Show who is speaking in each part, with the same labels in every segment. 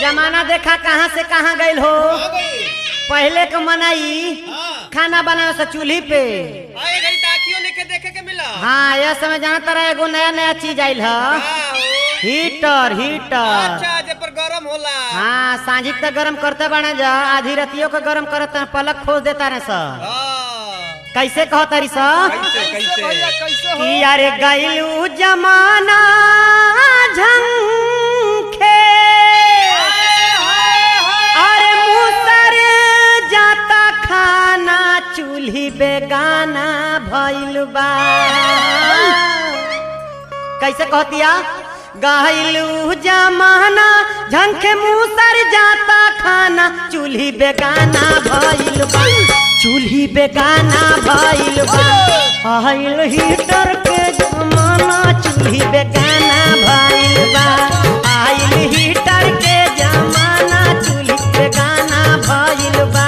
Speaker 1: जमाना देखा कहाँ से कहाँ गइल हो। पहले के मनाई खाना बनावे से चूल्ही पे।
Speaker 2: देखे के मिला।
Speaker 1: हाँ यह समय जाना तरह एगो नया नया चीज आइल है, हीटर।
Speaker 2: अच्छा जे पर गरम होला।
Speaker 1: हाँ सांझिक तक गरम करते बने जा, आधी रतियों के गरम करते हैं, पलक खोज देता रहे सर। कैसे कहो तारी सर कि यारे गइलू जमाना झंखे, अरे मुसर जाता खाना चूल्ही बेगाना भइल बा। कैसे कहतिया गइलू जमाना झंखे मुसर जाता खाना चूल्ही बेगाना भइल बा, चूल्ही बेगाना भइल बा। आइल हीटर के जमाना चूल्ही बेगाना भइल बा, आइल हीटर के जमाना चूल्ही बेगाना भइल बा।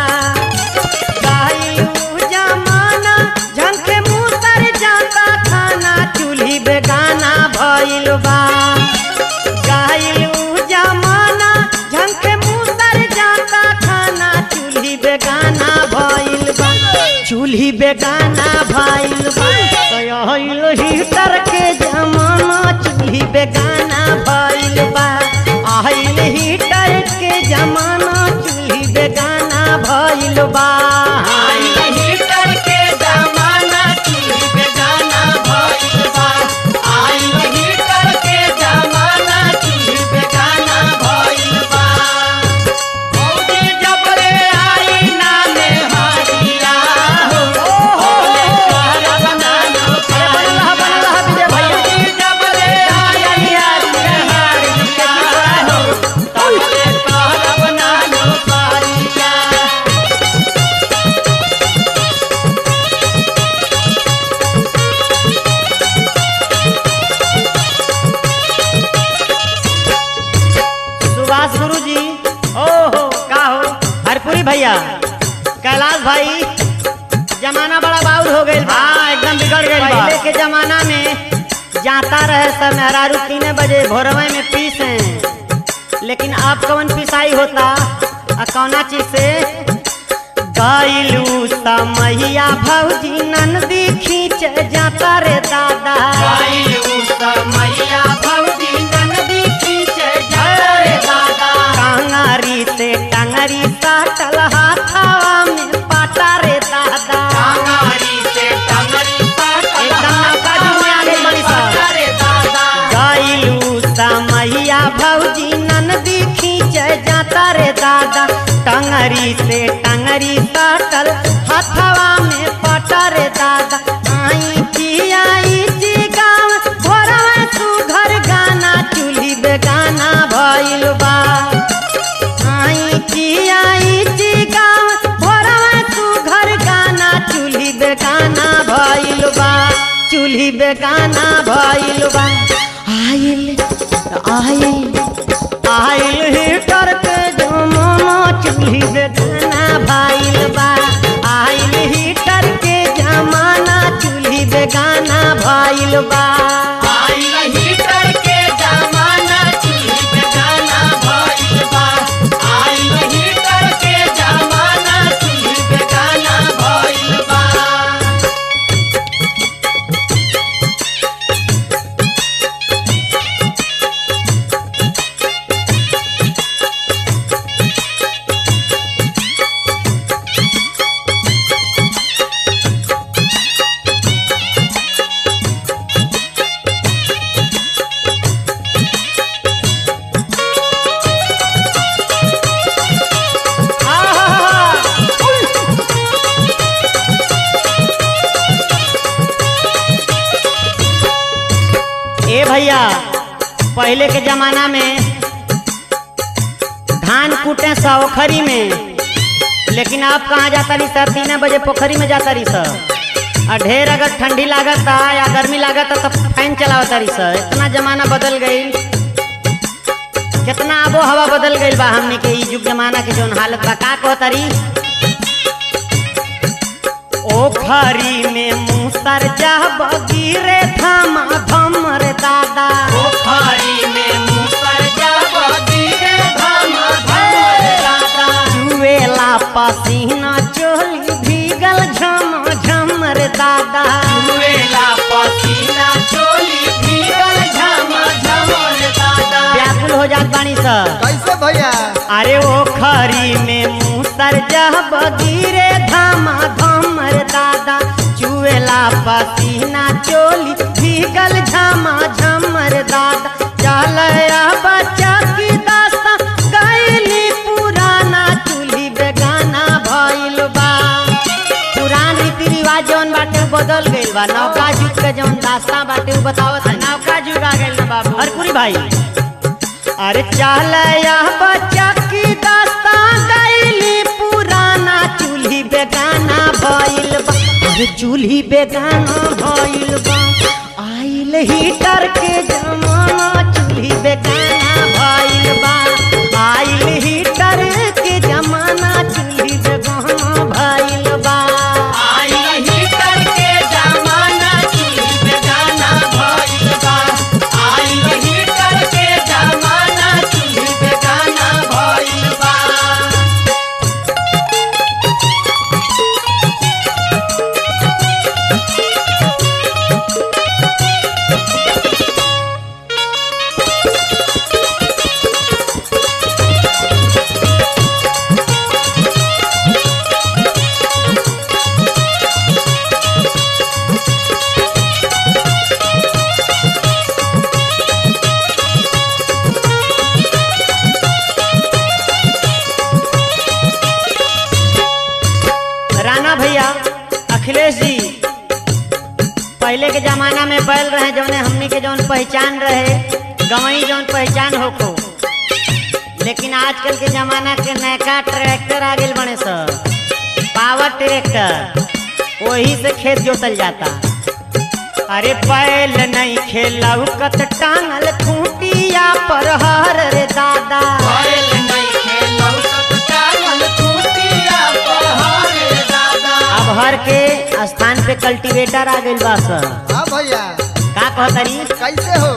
Speaker 1: गइलू जमाना झंखे मुसर जाता खाना चूल्ही बेगाना भइल बा। गइलू जमाना झंखे मुसर जाता खाना चूल्ही बेगाना भइल बा, चूल्ही बेगाना भइल बा। आइल हीटर के जमाना चूल्ही बेगाना भइल बा, आइल हीटर के जमाना चूल्ही बेगाना भइल बा। आइल हीटर के जमाना चूल्ही बेगाना भइल बा, आइल हीटर के जमाना चूल्ही बेगाना भइल बा। मौजी जब रे आई ना में हरिया हो, ओले कहरा बनानो बनला विजय भैया। मौजी जब रे आई ना में हरिया हो, ओले कहरा बनानो पारिया। सुभाष गुरु जी, ओहो का हो हरपुरी भैया, कैलाश भाई, जमाना बड़ा बाउल हो गई। हाँ एकदम बिगड़ गई। पहले के जमाना में जाता रहे सब मेहरारू 3 बजे भोरवे में पीसे, लेकिन अब कौन पिसाई होता कौना चीज से। गइलू समैया भौजी नंदी खींच जाता रे दादा, गइलू समैया भौजी नंदी खींच जाता रे दादा। टांगरी से टांगरी साटल हाथवा में पाटा रे दादा, टांगरी से टांगरी साटल हाथवा में पाटा रे दादा। गइलू समैया भौजी नंदी खींच जाता रे दादा, टांगरी से टांगरी साटल हाथवा में पाटा रे दादा। आई जी गाँव भोरवा सुघर गाना चूल्ही बेगाना भइल बा। आई जी गाँव भोरवा सुघर गाना चूल्ही बेगाना भइल बा, चूल्ही बेगाना भइल बा। आइल हीटर के जमाना चूल्ही बेगाना भइल बा, आइल हीटर के जमाना चूल्ही बेगाना भइल बा। आइल हीटर के जमाना चूल्ही बेगाना भइल बा, आइल हीटर के जमाना चूल्ही बेगाना भइल बा। ए भैया पहले के जमाना में धान कूटे सौखरी में, लेकिन आप कहाँ जाता रही सर? 3 बजे पोखरी में जाता रही सर। और ढेर अगर ठंडी लागत या गर्मी लागत तो फैन चलावता रही सर। इतना जमाना बदल गई, कितना आबो हवा बदल गई बा। हमने के युग जमाना के जो हालत बा का कहता रही। ओखरी में मुसर जब गिरे धमा धम रे दादा, ओखरी में मुसर जब गिरे धमा पसीना चोली भीगल झम झमर दादा
Speaker 3: चुएला पसीना चोली भीगल झम झमर दादा।
Speaker 1: व्याकुल हो जात बानी सर।
Speaker 3: कैसे भैया?
Speaker 1: अरे वो खरी में मूसर जब गिरे धामा धमर दादा चुएला पसीना चोली भीगल झमा झमर दादा। चल बच्चा की दास्ता गैली पुराना चूल्ही बेगाना भइल बा। पुरान रीति रिवाज जौन बाटे बदल गइल बा। नौका जुग के जौन दास्ता बाटे उ बतावत है। नौका जुग आ गइल ना बाबू। हरपुरी भाई अरे चल बच्चा की दास्ता गैली पुराना चूल्ही बेगाना भइल बा। अरे चूल्ही बेगाना भइल बा। आइल हीटर के जमाना चूल्ही बेगाना भइल बा। आइल हीटर के जमाना चूल्ही बेगाना भइल बा।
Speaker 3: आइल हीटर के जमाना चूल्ही बेगाना भइल बा। आइल हीटर के जमाना चूल्ही बेगाना भइल बा।
Speaker 1: राणा भैया अखिलेश जी पहले के जमाना में बैल रहे जौने हमनी के जौन पहचान रहे गवई जौन पहचान होको। लेकिन आजकल के जमाना के नयका ट्रैक्टर आ गइल बने सर। पावर ट्रैक्टर वही से खेत जोतल जाता। अरे बैल नहीं खेलौकत टांगल खूंटिया पर हर रे दादा।
Speaker 3: बैल नइखे लौकत टांगल खूंटिया पर हर रे दादा।
Speaker 1: अब हर के स्थान पे कल्टीवेटर आ गइल बा सर।
Speaker 3: हाँ भैया
Speaker 1: का कहतरी?
Speaker 3: कैसे हो?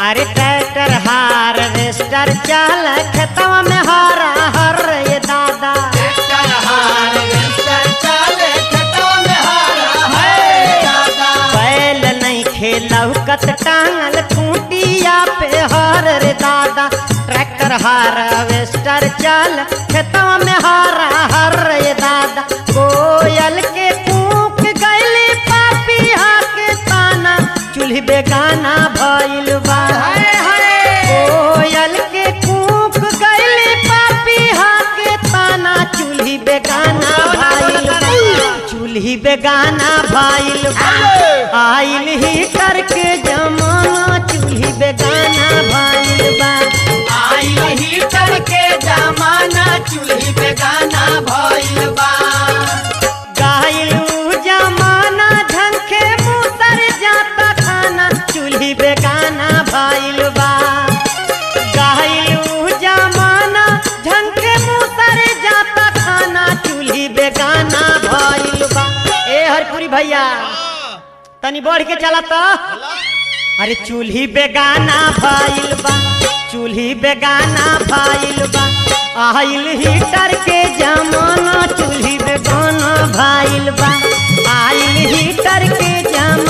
Speaker 1: अरे ट्रैक्टर हार्वेस्टर चल खेतवा में हरा हर ये दादा।
Speaker 3: ट्रैक्टर हार्वेस्टर चले खेतों में हरा है दादा।
Speaker 1: बैल नहीं खेलौकत टांगल खूंटिया पे हर रे दादा। ट्रैक्टर हार्वेस्टर चल खेतवा में हरा हर ये दादा। कोयल के कूक गइली पापिया के ताना चूल्ही बेगाना भइल बा। कोयल के कूक गइली पापिया के ताना चूल्ही बेगाना भइल बा। चूल्ही बेगाना भइल बा। आइल हीटर के जमाना चूल्ही बेगाना भइल बा।
Speaker 3: आइल हीटर के जमाना चूल्ही बेगाना भइल बा।
Speaker 1: गाइलू जमाना झंखे मुसर जाता खाना चूल्ही बेगाना भइल बा। गाइलू जमाना झंखे मुसर जाता खाना चूल्ही बेगाना भइल बा। ए हरपुरी भैया तनी बढ़ के चला तो। अरे चूल्ही बेगाना भइल बा। चूल्ही बेगाना भइल बा। आइल हीटर के जमाना चूल्ही बेगाना भइल बा। आइल हीटर के जमाना